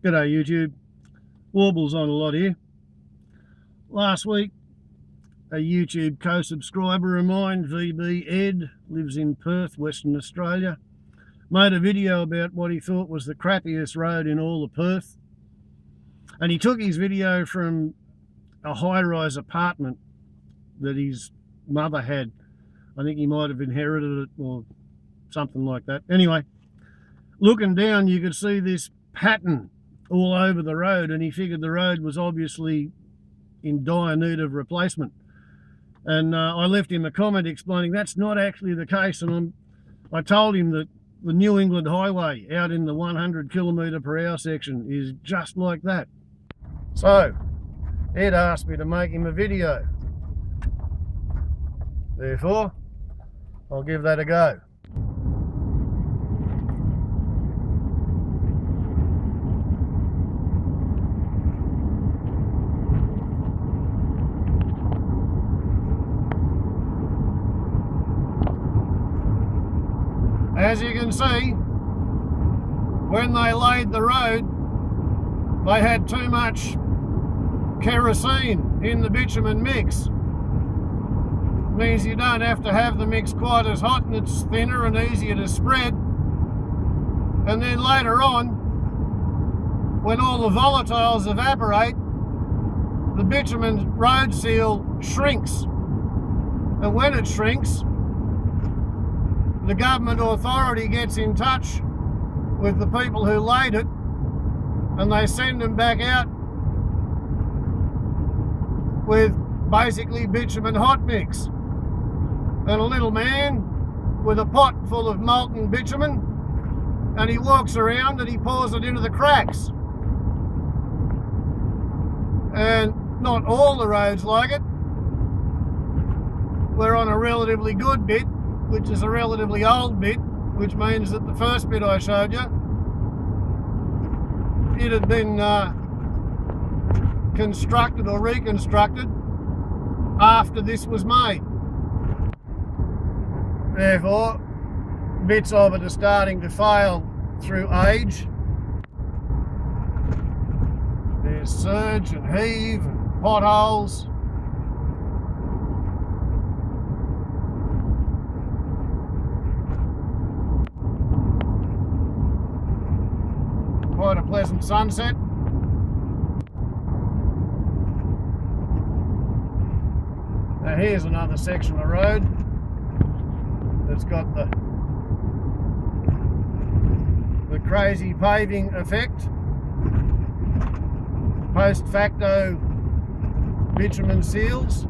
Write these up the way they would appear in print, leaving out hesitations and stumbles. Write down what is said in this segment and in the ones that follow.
G'day YouTube. Warbles on a lot here. Last week, a YouTube co-subscriber of mine, VB Ed, lives in Perth, Western Australia, made a video about what he thought was the crappiest road in all of Perth. And he took his video from a high-rise apartment that his mother had. I think he might have inherited it or something like that. Anyway, looking down, you could see this pattern all over the road, and he figured the road was obviously in dire need of replacement. And I left him a comment explaining that's not actually the case, and I told him that the New England Highway out in the 100 km/h section is just like that. So Ed asked me to make him a video, therefore I'll give that a go. As you can see, when they laid the road, they had too much kerosene in the bitumen mix. Means you don't have to have the mix quite as hot, and it's thinner and easier to spread. And then later on, when all the volatiles evaporate, the bitumen road seal shrinks. And when it shrinks, the government authority gets in touch with the people who laid it, and they send them back out with basically bitumen hot mix. And a little man with a pot full of molten bitumen, and he walks around and he pours it into the cracks. And not all the roads like it. We're on a relatively good bit, which is a relatively old bit, which means that the first bit I showed you, it had been constructed or reconstructed after this was made. Therefore, bits of it are starting to fail through age. There's surge and heave and potholes. Quite a pleasant sunset. Now here's another section of road that's got the crazy paving effect. Post facto bitumen seals.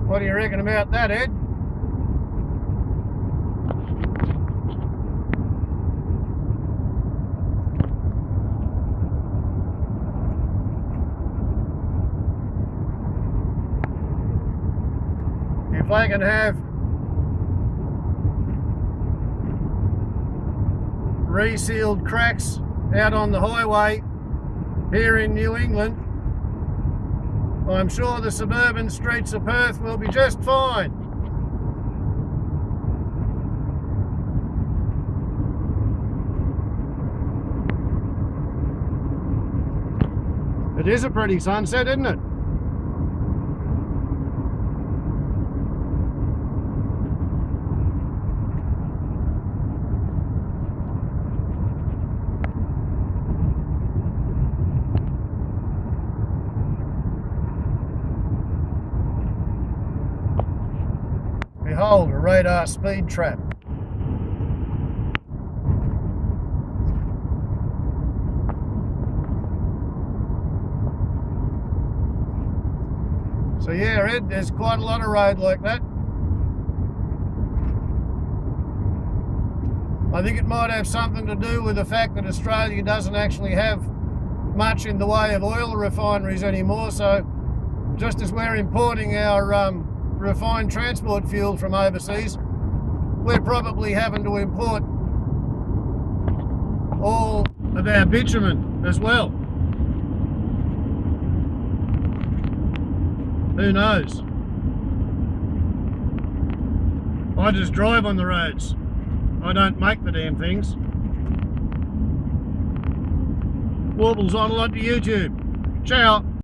What do you reckon about that, Ed? If they can have resealed cracks out on the highway here in New England, I'm sure the suburban streets of Perth will be just fine. It is a pretty sunset, isn't it? Behold, a radar speed trap. So yeah, Ed, there's quite a lot of road like that. I think it might have something to do with the fact that Australia doesn't actually have much in the way of oil refineries anymore, so just as we're importing our refined transport fuel from overseas, we're probably having to import all of our bitumen as well. Who knows? I just drive on the roads. I don't make the damn things. Warbles on a lot to YouTube. Ciao.